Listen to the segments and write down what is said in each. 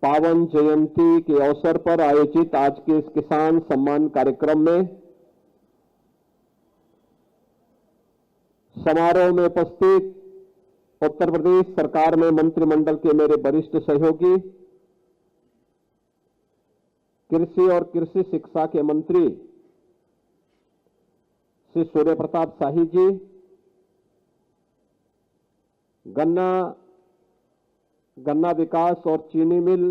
पावन जयंती के अवसर पर आयोजित आज के इस किसान सम्मान कार्यक्रम में समारोह में उपस्थित उत्तर प्रदेश सरकार में मंत्रिमंडल के मेरे वरिष्ठ सहयोगी, कृषि और कृषि शिक्षा के मंत्री श्री सूर्य प्रताप शाही जी, गन्ना विकास और चीनी मिल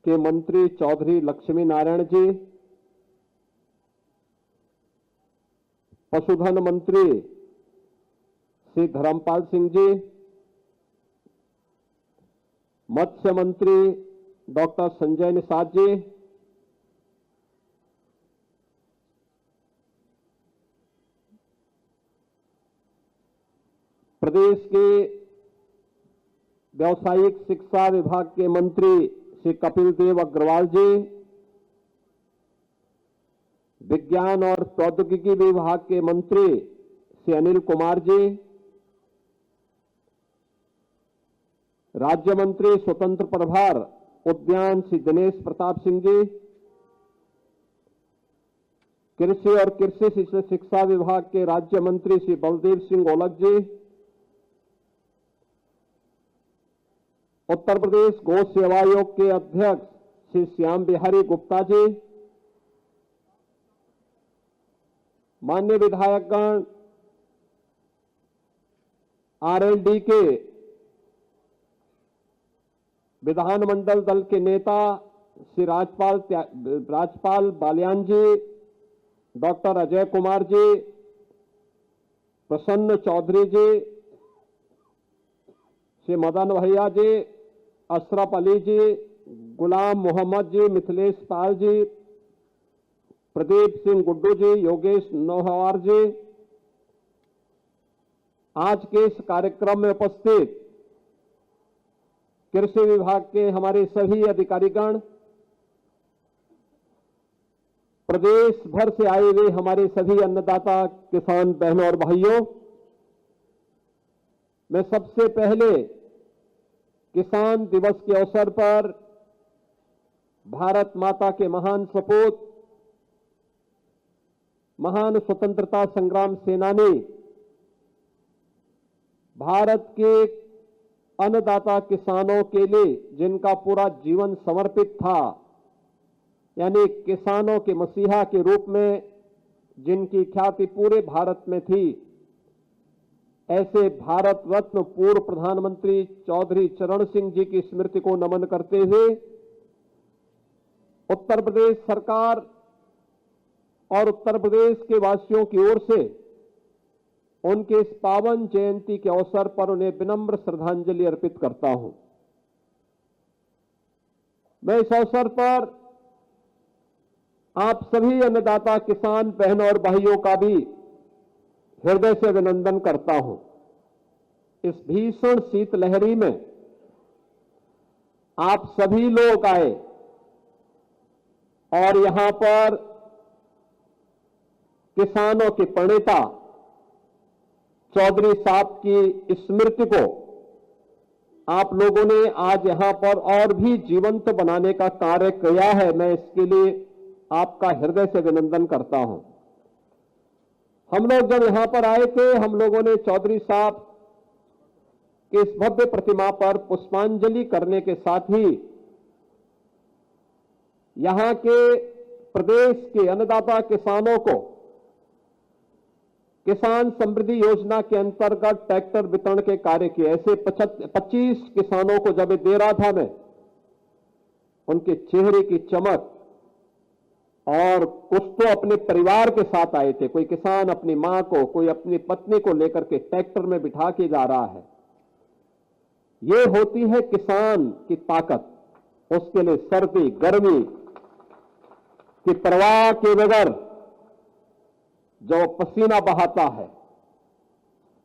के मंत्री चौधरी लक्ष्मी नारायण जी, पशुधन मंत्री श्री धर्मपाल सिंह जी, मत्स्य मंत्री डॉक्टर संजय निषाद जी, प्रदेश के व्यावसायिक शिक्षा विभाग के मंत्री श्री कपिल देव अग्रवाल जी, विज्ञान और प्रौद्योगिकी विभाग के मंत्री श्री अनिल कुमार जी, राज्य मंत्री स्वतंत्र प्रभार उद्यान श्री दिनेश प्रताप सिंह जी, कृषि और कृषि शिक्षा विभाग के राज्य मंत्री श्री बलदेव सिंह ओलख जी, उत्तर प्रदेश गौ सेवा आयोग के अध्यक्ष श्री श्याम बिहारी गुप्ता जी, माननीय विधायकगण, आरएलडी के विधानमंडल दल के नेता श्री राजपाल बालियान जी, डॉक्टर अजय कुमार जी, प्रसन्न चौधरी जी, श्री मदन भैया जी, अशरफ अली जी, गुलाम मोहम्मद जी, मिथिलेश पाल जी, प्रदीप सिंह गुड्डू जी, योगेश नौहवार जी, आज के इस कार्यक्रम में उपस्थित कृषि विभाग के हमारे सभी अधिकारीगण, प्रदेश भर से आए हुए हमारे सभी अन्नदाता किसान बहनों और भाइयों, मैं सबसे पहले किसान दिवस के अवसर पर भारत माता के महान सपूत, महान स्वतंत्रता संग्राम सेनानी, भारत के अन्नदाता किसानों के लिए जिनका पूरा जीवन समर्पित था, यानी किसानों के मसीहा के रूप में जिनकी ख्याति पूरे भारत में थी, ऐसे भारत रत्न पूर्व प्रधानमंत्री चौधरी चरण सिंह जी की स्मृति को नमन करते हुए उत्तर प्रदेश सरकार और उत्तर प्रदेश के वासियों की ओर से उनके इस पावन जयंती के अवसर पर उन्हें विनम्र श्रद्धांजलि अर्पित करता हूं। मैं इस अवसर पर आप सभी अन्नदाता किसान बहनों और भाइयों का भी हृदय से अभिनंदन करता हूं। इस भीषण शीतलहरी में आप सभी लोग आए और यहां पर किसानों के प्रणेता चौधरी साहब की स्मृति को आप लोगों ने आज यहां पर और भी जीवंत बनाने का कार्य किया है। मैं इसके लिए आपका हृदय से अभिनंदन करता हूं। हम लोग जब यहां पर आए थे, हम लोगों ने चौधरी साहब के इस भव्य प्रतिमा पर पुष्पांजलि करने के साथ ही यहां के प्रदेश के अन्नदाता किसानों को किसान समृद्धि योजना के अंतर्गत ट्रैक्टर वितरण के कार्य किए। ऐसे 25 किसानों को जब दे रहा था मैं, उनके चेहरे की चमक, और कुछ तो अपने परिवार के साथ आए थे, कोई किसान अपनी मां को, कोई अपनी पत्नी को लेकर के ट्रैक्टर में बिठा के जा रहा है। ये होती है किसान की ताकत। उसके लिए सर्दी गर्मी की परवाह के बगैर जो पसीना बहाता है,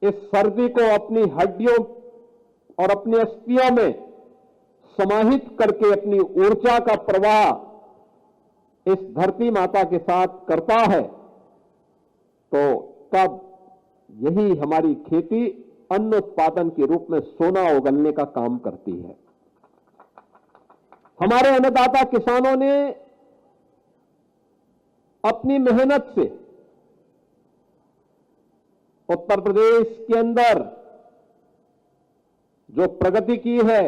इस सर्दी को अपनी हड्डियों और अपनी अस्थियों में समाहित करके अपनी ऊर्जा का प्रवाह इस धरती माता के साथ करता है, तो तब यही हमारी खेती अन्न उत्पादन के रूप में सोना उगलने का काम करती है। हमारे अन्नदाता किसानों ने अपनी मेहनत से उत्तर प्रदेश के अंदर जो प्रगति की है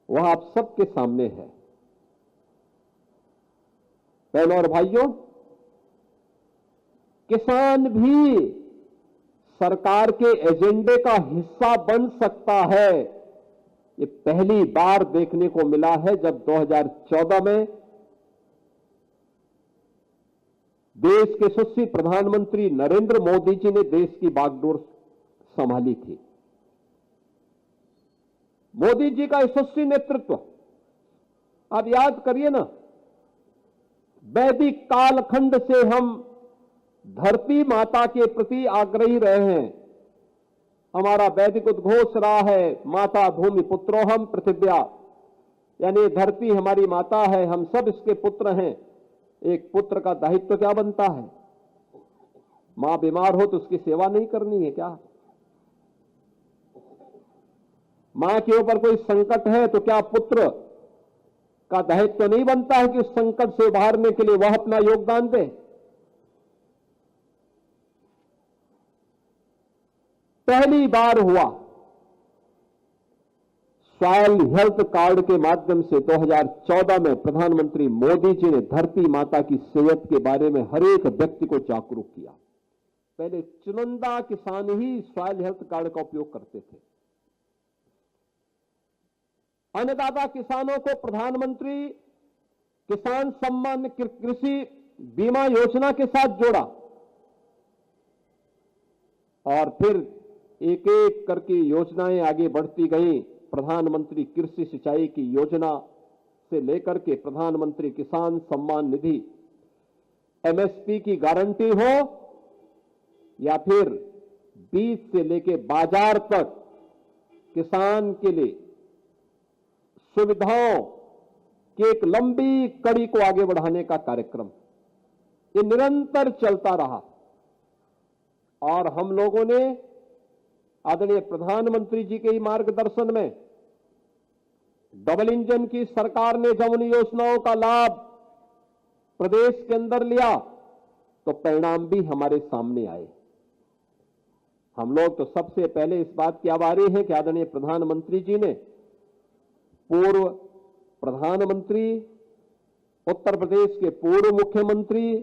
वह आप सबके सामने है। बहनों और भाइयों, किसान भी सरकार के एजेंडे का हिस्सा बन सकता है। ये पहली बार देखने को मिला है जब 2014 में देश के यशस्वी प्रधानमंत्री नरेंद्र मोदी जी ने देश की बागडोर संभाली थी। मोदी जी का यशस्वी नेतृत्व, आप याद करिए ना, वैदिक कालखंड से हम धरती माता के प्रति आग्रही रहे हैं। हमारा वैदिक उद्घोष रहा है, माता भूमि पुत्रोहम पृथिव्या, यानी धरती हमारी माता है, हम सब इसके पुत्र हैं। एक पुत्र का दायित्व क्या बनता है? मां बीमार हो तो उसकी सेवा नहीं करनी है क्या? मां के ऊपर कोई संकट है तो क्या पुत्र का दायित्व नहीं बनता है कि उस संकट से उबारने के लिए वह अपना योगदान दे? पहली बार हुआ सॉइल हेल्थ कार्ड के माध्यम से 2014 में प्रधानमंत्री मोदी जी ने धरती माता की सेहत के बारे में हर एक व्यक्ति को जागरूक किया। पहले चुनिंदा किसान ही सॉइल हेल्थ कार्ड का उपयोग करते थे। अन्नदाता किसानों को प्रधानमंत्री किसान सम्मान कृषि बीमा योजना के साथ जोड़ा और फिर एक एक करके योजनाएं आगे बढ़ती गई। प्रधानमंत्री कृषि सिंचाई की योजना से लेकर के प्रधानमंत्री किसान सम्मान निधि, एमएसपी की गारंटी हो या फिर बीज से लेकर बाजार तक किसान के लिए सुविधाओं की एक लंबी कड़ी को आगे बढ़ाने का कार्यक्रम, ये निरंतर चलता रहा। और हम लोगों ने आदरणीय प्रधानमंत्री जी के ही मार्गदर्शन में डबल इंजन की सरकार ने जब उन योजनाओं का लाभ प्रदेश के अंदर लिया तो परिणाम भी हमारे सामने आए। हम लोग तो सबसे पहले इस बात की आभारी हैं कि आदरणीय प्रधानमंत्री जी ने पूर्व प्रधानमंत्री, उत्तर प्रदेश के पूर्व मुख्यमंत्री,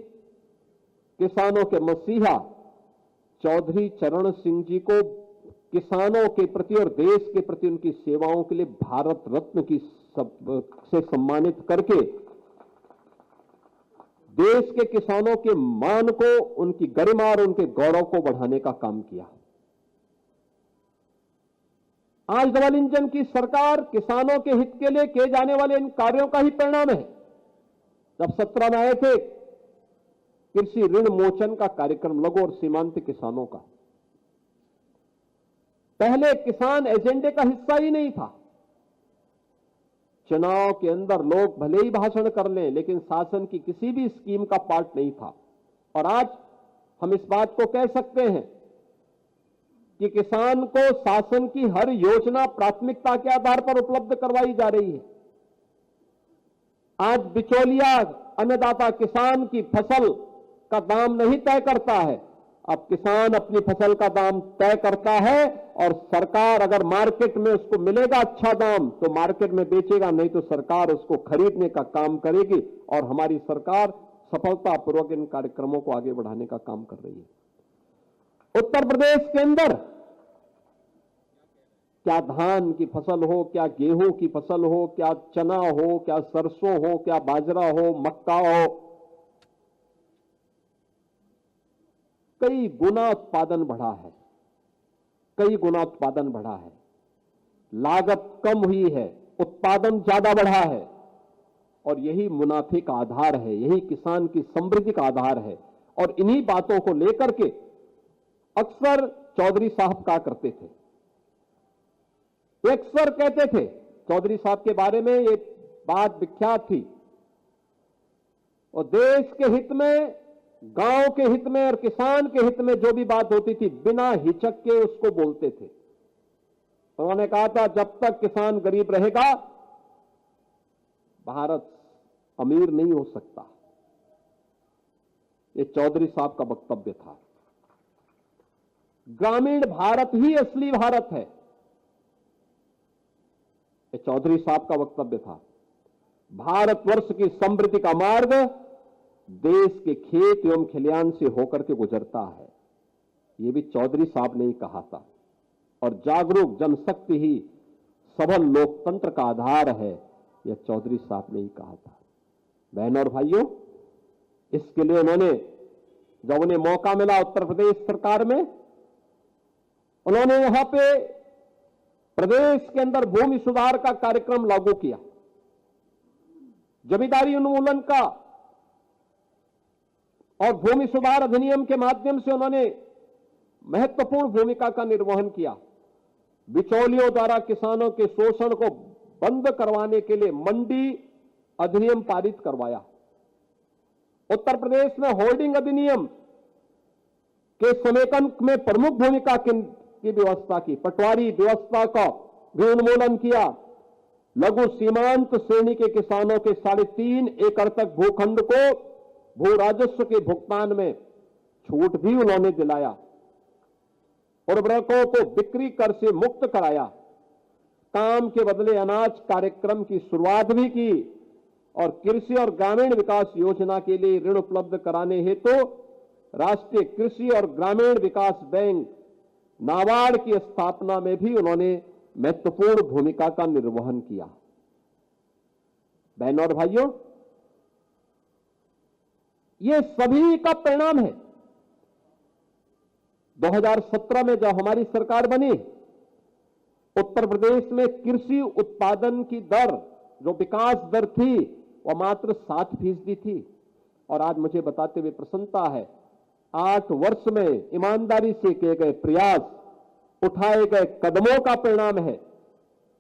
किसानों के मसीहा चौधरी चरण सिंह जी को किसानों के प्रति और देश के प्रति उनकी सेवाओं के लिए भारत रत्न से सम्मानित करके देश के किसानों के मान को, उनकी गरिमा और उनके गौरव को बढ़ाने का काम किया। आज डबल इंजन की सरकार किसानों के हित के लिए किए जाने वाले इन कार्यों का ही परिणाम है। जब 17 में आए थे कृषि ऋण मोचन का कार्यक्रम लघु और सीमांत किसानों का, पहले किसान एजेंडे का हिस्सा ही नहीं था। चुनाव के अंदर लोग भले ही भाषण कर लें लेकिन शासन की किसी भी स्कीम का पार्ट नहीं था। और आज हम इस बात को कह सकते हैं कि किसान को शासन की हर योजना प्राथमिकता के आधार पर उपलब्ध करवाई जा रही है। आज बिचौलिया अन्नदाता किसान की फसल का दाम नहीं तय करता है, अब किसान अपनी फसल का दाम तय करता है और सरकार अगर मार्केट में उसको मिलेगा अच्छा दाम तो मार्केट में बेचेगा, नहीं तो सरकार उसको खरीदने का काम करेगी। और हमारी सरकार सफलतापूर्वक इन कार्यक्रमों को आगे बढ़ाने का काम कर रही है। उत्तर प्रदेश के अंदर क्या धान की फसल हो, क्या गेहूं की फसल हो, क्या चना हो, क्या सरसों हो, क्या बाजरा हो, मक्का हो, कई गुना उत्पादन बढ़ा है, कई गुना उत्पादन बढ़ा है। लागत कम हुई है, उत्पादन ज्यादा बढ़ा है और यही मुनाफे का आधार है, यही किसान की समृद्धि का आधार है। और इन्हीं बातों को लेकर के अक्सर चौधरी साहब कहा करते थे, अक्सर कहते थे चौधरी साहब के बारे में, ये बात विख्यात थी, और देश के हित में, गांव के हित में और किसान के हित में जो भी बात होती थी बिना हिचक के उसको बोलते थे। उन्होंने कहा था जब तक किसान गरीब रहेगा भारत अमीर नहीं हो सकता। ये चौधरी साहब का वक्तव्य था। ग्रामीण भारत ही असली भारत है, ये चौधरी साहब का वक्तव्य था। भारतवर्ष की समृद्धि का मार्ग देश के खेत एवं खलिहान से होकर के गुजरता है, ये भी चौधरी साहब ने ही कहा था। और जागरूक जनशक्ति ही सबल लोकतंत्र का आधार है, यह चौधरी साहब ने ही कहा था। बहनों और भाइयों, इसके लिए उन्होंने, जब उन्हें मौका मिला उत्तर प्रदेश सरकार में, उन्होंने यहां पे प्रदेश के अंदर भूमि सुधार का कार्यक्रम लागू किया। जमींदारी उन्मूलन का और भूमि सुधार अधिनियम के माध्यम से उन्होंने महत्वपूर्ण भूमिका का निर्वहन किया। बिचौलियों द्वारा किसानों के शोषण को बंद करवाने के लिए मंडी अधिनियम पारित करवाया। उत्तर प्रदेश में होल्डिंग अधिनियम के समेकन में प्रमुख भूमिका की व्यवस्था की। पटवारी व्यवस्था का भी उन्मूलन किया। लघु सीमांत श्रेणी के किसानों के 3.5 एकड़ तक भूखंड को भू राजस्व के भुगतान में छूट भी उन्होंने दिलाया। उर्वरकों को बिक्री कर से मुक्त कराया। काम के बदले अनाज कार्यक्रम की शुरुआत भी की और कृषि और ग्रामीण विकास योजना के लिए ऋण उपलब्ध कराने हेतु राष्ट्रीय कृषि और ग्रामीण विकास बैंक नाबार्ड की स्थापना में भी उन्होंने महत्वपूर्ण भूमिका का निर्वहन किया। बहनों और भाइयों, ये सभी का परिणाम है। 2017 में जब हमारी सरकार बनी, उत्तर प्रदेश में कृषि उत्पादन की दर, जो विकास दर थी, वह मात्र 7% थी। और आज मुझे बताते हुए प्रसन्नता है, 8 वर्ष में ईमानदारी से किए गए प्रयास, उठाए गए कदमों का परिणाम है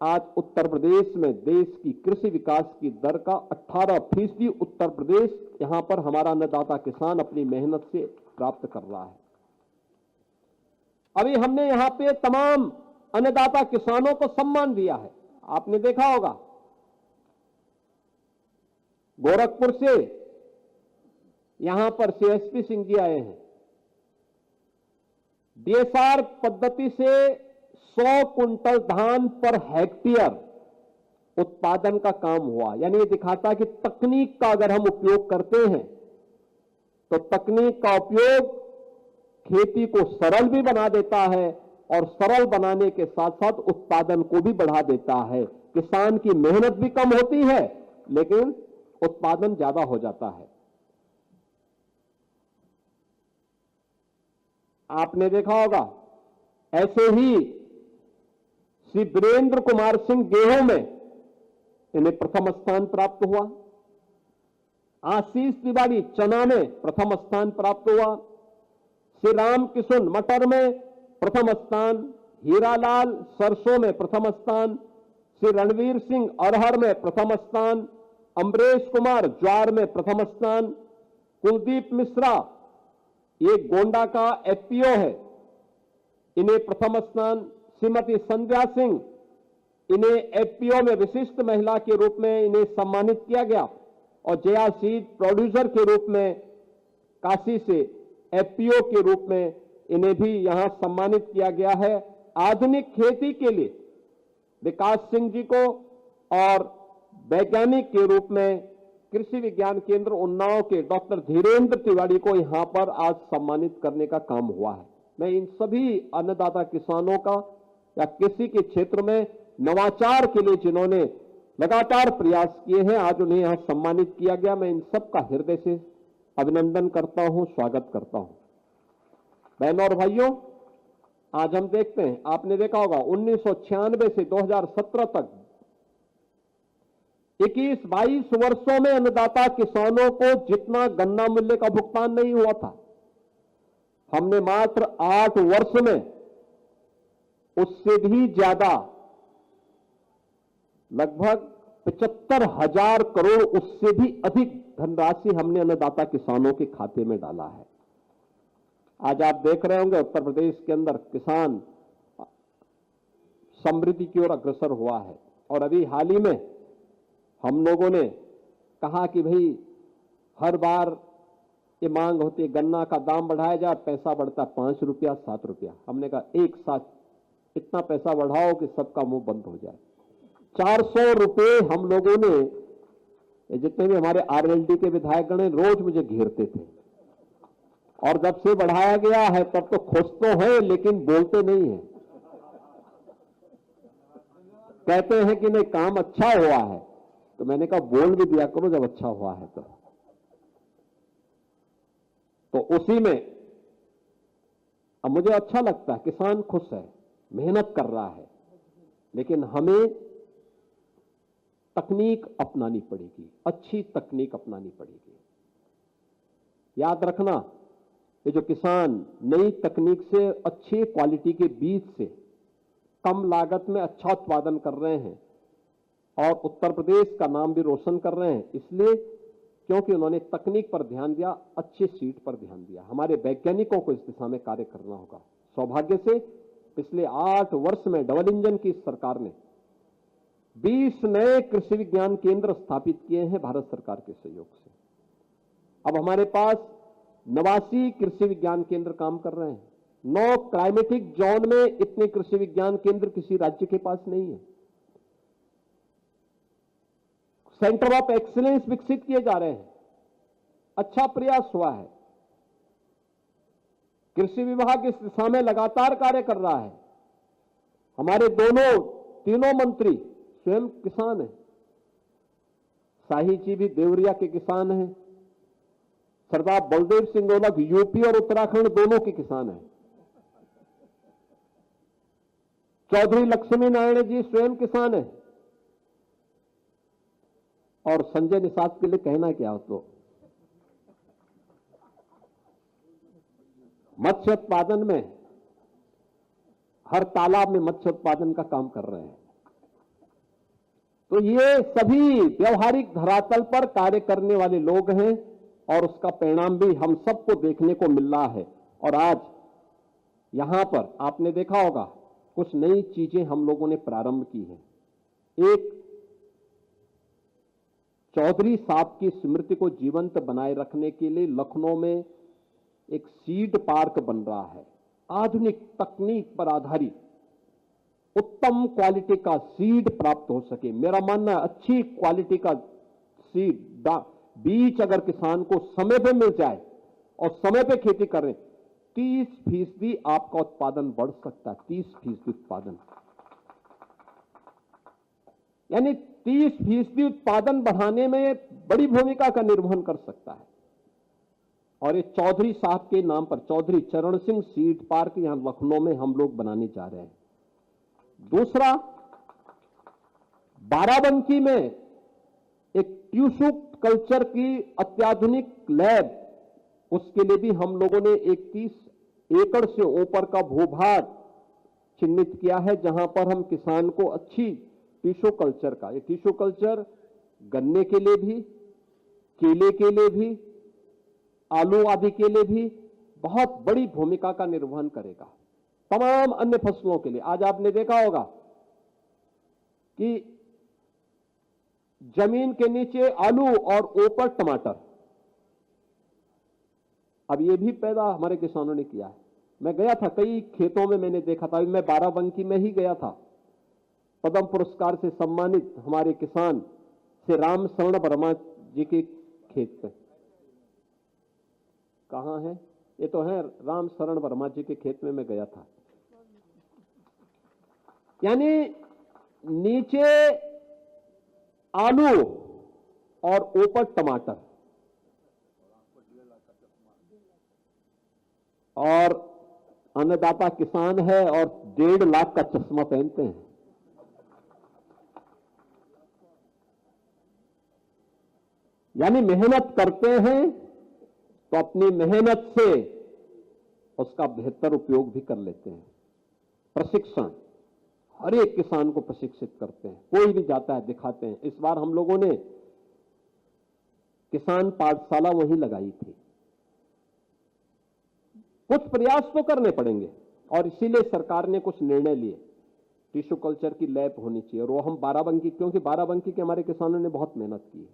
आज उत्तर प्रदेश में देश की कृषि विकास की दर का 18% उत्तर प्रदेश यहां पर हमारा अन्नदाता किसान अपनी मेहनत से प्राप्त कर रहा है। अभी हमने यहां पे तमाम अन्नदाता किसानों को सम्मान दिया है। आपने देखा होगा, गोरखपुर से यहां पर सीएसपी सिंह जी आए हैं। डीएसआर पद्धति से 100 कुंटल धान पर हेक्टेयर उत्पादन का काम हुआ। यानी ये दिखाता है कि तकनीक का अगर हम उपयोग करते हैं तो तकनीक का उपयोग खेती को सरल भी बना देता है और सरल बनाने के साथ साथ उत्पादन को भी बढ़ा देता है। किसान की मेहनत भी कम होती है लेकिन उत्पादन ज्यादा हो जाता है। आपने देखा होगा, ऐसे ही श्री वीरेंद्र कुमार सिंह गेहूं में इन्हें प्रथम स्थान प्राप्त हुआ। आशीष तिवारी चना में प्रथम स्थान प्राप्त हुआ। श्री रामकिशन मटर में प्रथम स्थान, हीरालाल सरसों में प्रथम स्थान, श्री रणवीर सिंह अरहर में प्रथम स्थान, अमरेश कुमार ज्वार में प्रथम स्थान, कुलदीप मिश्रा ये गोंडा का एफपीओ है, इन्हें प्रथम स्थान, श्रीमती संध्या सिंह इन्हें एफपीओ में विशिष्ट महिला के रूप में इन्हें सम्मानित किया गया और जया सीड प्रोड्यूसर के रूप में काशी से एफपीओ के रूप में इन्हें भी यहां सम्मानित किया गया है। आधुनिक खेती के लिए विकास सिंह जी को और वैज्ञानिक के रूप में कृषि विज्ञान केंद्र उन्नाव के डॉक्टर धीरेन्द्र तिवारी को यहां पर आज सम्मानित करने का काम हुआ है। मैं इन सभी अन्नदाता किसानों का या कृषि के क्षेत्र में नवाचार के लिए जिन्होंने लगातार प्रयास किए हैं, आज उन्हें यहां सम्मानित किया गया। मैं इन सबका हृदय से अभिनंदन करता हूं, स्वागत करता हूं। बहनों और भाइयों, आज हम देखते हैं, आपने देखा होगा 1996 से 2017 तक 21-22 वर्षों में अन्नदाता किसानों को जितना गन्ना मूल्य का भुगतान नहीं हुआ था, हमने मात्र 8 वर्ष में उससे भी ज्यादा लगभग 75,000 करोड़ उससे भी अधिक धनराशि हमने अन्नदाता किसानों के खाते में डाला है। आज आप देख रहे होंगे उत्तर प्रदेश के अंदर किसान समृद्धि की ओर अग्रसर हुआ है। और अभी हाल ही में हम लोगों ने कहा कि भाई हर बार ये मांग होती है गन्ना का दाम बढ़ाया जाए, पैसा बढ़ता है 5 रुपया 7 रुपया। हमने कहा एक साथ इतना पैसा बढ़ाओ कि सबका मुंह बंद हो जाए। 400 रुपए हम लोगों ने, जितने भी हमारे आरएलडी के विधायकगण हैं, रोज मुझे घेरते थे। और जब से बढ़ाया गया है तब तो खुश तो है लेकिन बोलते नहीं है। कहते हैं कि नहीं काम अच्छा हुआ है, तो मैंने कहा बोल भी दिया करो जब अच्छा हुआ है तो उसी में अब मुझे अच्छा लगता है, किसान खुश है, मेहनत कर रहा है, लेकिन हमें तकनीक अपनानी पड़ेगी, अच्छी तकनीक अपनानी पड़ेगी। याद रखना, ये जो किसान नई तकनीक से अच्छी क्वालिटी के बीज से कम लागत में अच्छा उत्पादन कर रहे हैं और उत्तर प्रदेश का नाम भी रोशन कर रहे हैं, इसलिए क्योंकि उन्होंने तकनीक पर ध्यान दिया, अच्छे सीड पर ध्यान दिया। हमारे वैज्ञानिकों को इस दिशा में कार्य करना होगा। सौभाग्य से पिछले 8 वर्ष में डबल इंजन की सरकार ने 20 नए कृषि विज्ञान केंद्र स्थापित किए हैं भारत सरकार के सहयोग से। अब हमारे पास 89 कृषि विज्ञान केंद्र काम कर रहे हैं। 9 क्लाइमेटिक जोन में इतने कृषि विज्ञान केंद्र किसी राज्य के पास नहीं है। सेंटर ऑफ एक्सीलेंस विकसित किए जा रहे हैं। अच्छा प्रयास हुआ है। कृषि विभाग इस दिशा में लगातार कार्य कर रहा है। हमारे तीनों मंत्री स्वयं किसान हैं। शाही जी भी देवरिया के किसान हैं। सरदार बलदेव सिंह गोलक यूपी और उत्तराखंड दोनों के किसान हैं। चौधरी लक्ष्मी नारायण जी स्वयं किसान हैं। और संजय निषाद के लिए कहना क्या हो, तो मत्स्य उत्पादन में हर तालाब में मत्स्य उत्पादन का काम कर रहे हैं। तो ये सभी व्यवहारिक धरातल पर कार्य करने वाले लोग हैं और उसका परिणाम भी हम सबको देखने को मिल रहा है। और आज यहां पर आपने देखा होगा कुछ नई चीजें हम लोगों ने प्रारंभ की है। एक चौधरी साहब की स्मृति को जीवंत बनाए रखने के लिए लखनऊ में एक सीड पार्क बन रहा है। आधुनिक तकनीक पर आधारित उत्तम क्वालिटी का सीड प्राप्त हो सके। मेरा मानना है अच्छी क्वालिटी का सीड बीज अगर किसान को समय पे मिल जाए और समय पे खेती करें, 30% आपका उत्पादन बढ़ सकता है। 30% उत्पादन यानी 30% उत्पादन बढ़ाने में बड़ी भूमिका का निर्वहन कर सकता है। और ये चौधरी साहब के नाम पर चौधरी चरण सिंह सीड पार्क यहां लखनऊ में हम लोग बनाने जा रहे हैं। दूसरा, बाराबंकी में एक टिश्यू कल्चर की अत्याधुनिक लैब, उसके लिए भी हम लोगों ने 31 एकड़ से ऊपर का भूभाग चिन्हित किया है, जहां पर हम किसान को अच्छी टिश्यू कल्चर का, ये टिश्यू कल्चर गन्ने के लिए भी, केले के लिए भी, आलू आदि के लिए भी बहुत बड़ी भूमिका का निर्वहन करेगा। तमाम अन्य फसलों के लिए आज आपने देखा होगा कि जमीन के नीचे आलू और ऊपर टमाटर, अब ये भी पैदा हमारे किसानों ने किया है। मैं गया था कई खेतों में, मैंने देखा था। मैं बाराबंकी में ही गया था। पद्म पुरस्कार से सम्मानित हमारे किसान से राम शरण वर्मा जी के खेत पे, कहां है ये, तो है राम शरण वर्मा जी के खेत में मैं गया था। यानी नीचे आलू और ऊपर टमाटर, और अन्नदाता किसान है और 1.5 लाख का चश्मा पहनते हैं। यानी मेहनत करते हैं तो अपनी मेहनत से उसका बेहतर उपयोग भी कर लेते हैं। प्रशिक्षण, हर एक किसान को प्रशिक्षित करते हैं। कोई भी जाता है दिखाते हैं। इस बार हम लोगों ने किसान पाठशाला वहीं लगाई थी। कुछ प्रयास तो करने पड़ेंगे और इसीलिए सरकार ने कुछ निर्णय लिए। टिश्यू कल्चर की लैब होनी चाहिए, और वो हम बाराबंकी, क्योंकि बाराबंकी के हमारे किसानों ने बहुत मेहनत की है।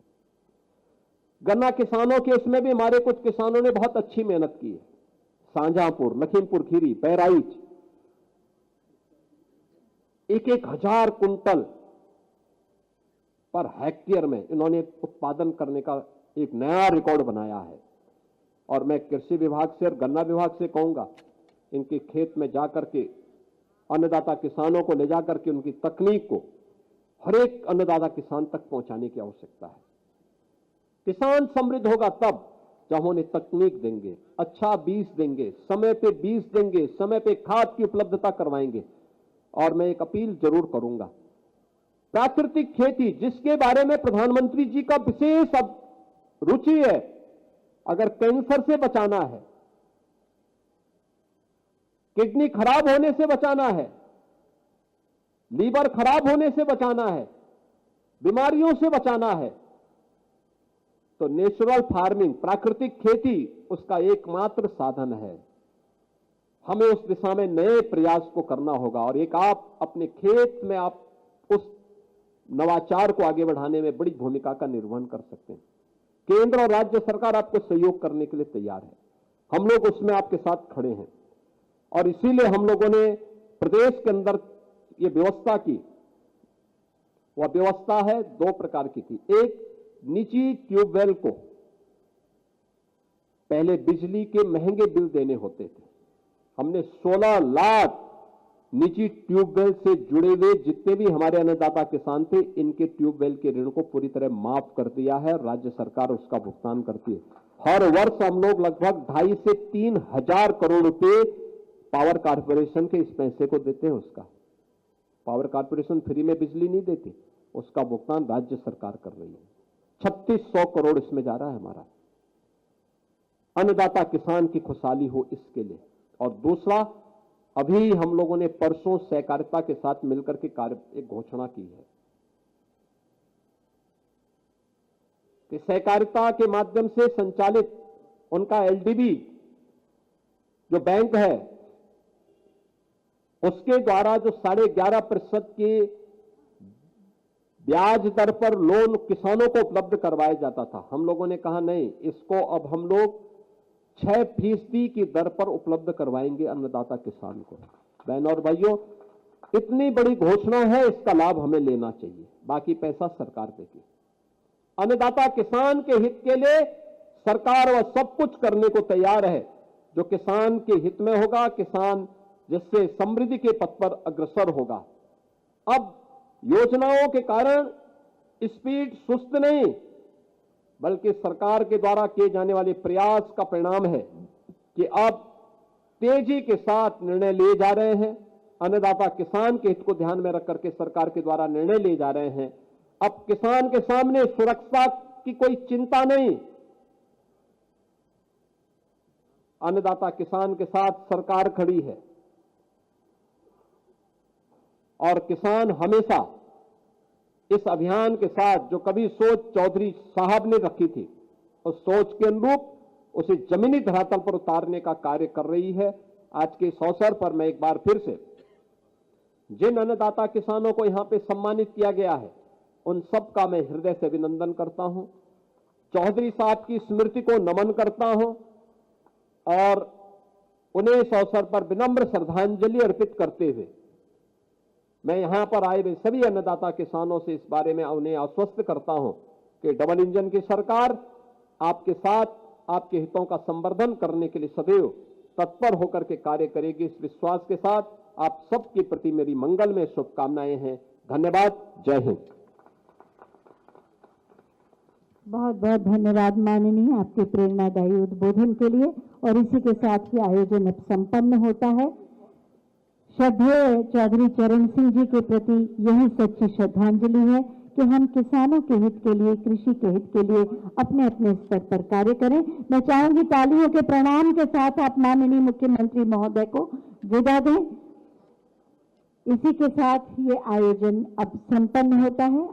गन्ना किसानों के उसमें भी हमारे कुछ किसानों ने बहुत अच्छी मेहनत की है। Shahjahanpur, Lakhimpur Kheri, Bahraich, 1,000 quintal per hectare में इन्होंने उत्पादन करने का एक नया रिकॉर्ड बनाया है। और मैं कृषि विभाग से और गन्ना विभाग से कहूंगा, इनके खेत में जाकर के अन्नदाता किसानों को ले जाकर के उनकी तकनीक को हर एक अन्नदाता किसान तक पहुंचाने की आवश्यकता है। किसान समृद्ध होगा तब जब हम उन्हें तकनीक देंगे, अच्छा बीज देंगे, समय पे बीज देंगे, समय पे खाद की उपलब्धता करवाएंगे। और मैं एक अपील जरूर करूंगा, प्राकृतिक खेती जिसके बारे में प्रधानमंत्री जी का विशेष रुचि है, अगर कैंसर से बचाना है, किडनी खराब होने से बचाना है, लीवर खराब होने से बचाना है, बीमारियों से बचाना है, तो नेचुरल फार्मिंग, प्राकृतिक खेती उसका एकमात्र साधन है। हमें उस दिशा में नए प्रयास को करना होगा। और एक आप अपने खेत में आप उस नवाचार को आगे बढ़ाने में बड़ी भूमिका का निर्वहन कर सकते हैं। केंद्र और राज्य सरकार आपको सहयोग करने के लिए तैयार है। हम लोग उसमें आपके साथ खड़े हैं, और इसीलिए हम लोगों ने प्रदेश के अंदर ये व्यवस्था की। वह व्यवस्था है 2 प्रकार की थी। एक, निजी ट्यूबवेल को पहले बिजली के महंगे बिल देने होते थे, हमने 16 लाख निजी ट्यूबवेल से जुड़े हुए जितने भी हमारे अन्नदाता किसान थे, इनके ट्यूबवेल के ऋण को पूरी तरह माफ कर दिया है। राज्य सरकार उसका भुगतान करती है। हर वर्ष हम लोग लगभग 2,500 से 3,000 करोड़ रुपए पावर कारपोरेशन के इस पैसे को देते हैं। उसका पावर कारपोरेशन फ्री में बिजली नहीं देती, उसका भुगतान राज्य सरकार कर रही है। 3600 करोड़ इसमें जा रहा है हमारा, अन्नदाता किसान की खुशहाली हो इसके लिए। और दूसरा, अभी हम लोगों ने परसों सहकारिता के साथ मिलकर के एक घोषणा की है कि सहकारिता के माध्यम से संचालित उनका एलडीबी जो बैंक है, उसके द्वारा जो 11.5% की ब्याज दर पर लोन किसानों को उपलब्ध करवाया जाता था, हम लोगों ने कहा नहीं, इसको अब हम लोग 6% की दर पर उपलब्ध करवाएंगे अन्नदाता किसान को। बहनों और भाइयों, इतनी बड़ी घोषणा है, इसका लाभ हमें लेना चाहिए, बाकी पैसा सरकार देगी। अन्नदाता किसान के हित के लिए सरकार वह सब कुछ करने को तैयार है जो किसान के हित में होगा, किसान जिससे समृद्धि के पथ पर अग्रसर होगा। अब योजनाओं के कारण स्पीड सुस्त नहीं, बल्कि सरकार के द्वारा किए जाने वाले प्रयास का परिणाम है कि अब तेजी के साथ निर्णय लिए जा रहे हैं। अन्नदाता किसान के हित को ध्यान में रख करके सरकार के द्वारा निर्णय लिए जा रहे हैं। अब किसान के सामने सुरक्षा की कोई चिंता नहीं, अन्नदाता किसान के साथ सरकार खड़ी है। और किसान हमेशा इस अभियान के साथ जो कभी सोच चौधरी साहब ने रखी थी, उस सोच के अनुरूप उसे जमीनी धरातल पर उतारने का कार्य कर रही है। आज के इस अवसर पर मैं एक बार फिर से जिन अन्नदाता किसानों को यहां पे सम्मानित किया गया है, उन सब का मैं हृदय से अभिनंदन करता हूं, चौधरी साहब की स्मृति को नमन करता हूं और उन्हें इस अवसर पर विनम्र श्रद्धांजलि अर्पित करते हुए मैं यहां पर आए हुए सभी अन्नदाता किसानों से इस बारे में उन्हें आश्वस्त करता हूं कि डबल इंजन की सरकार आपके साथ आपके हितों का संवर्धन करने के लिए सदैव तत्पर होकर के कार्य करेगी। इस विश्वास के साथ आप सबके प्रति मेरी मंगलमय शुभकामनाएं हैं। धन्यवाद। जय हिंद। बहुत बहुत धन्यवाद माननीय, आपके प्रेरणादायी उद्बोधन के लिए। और इसी के साथ ही आयोजन अब संपन्न होता है। श्रद्धेय चौधरी चरण सिंह जी के प्रति यही सच्ची श्रद्धांजलि है कि हम किसानों के हित के लिए, कृषि के हित के लिए अपने अपने स्तर पर कार्य करें। मैं चाहूंगी तालियों के प्रणाम के साथ आप माननीय मुख्यमंत्री महोदय को विदा दें। इसी के साथ ये आयोजन अब संपन्न होता है।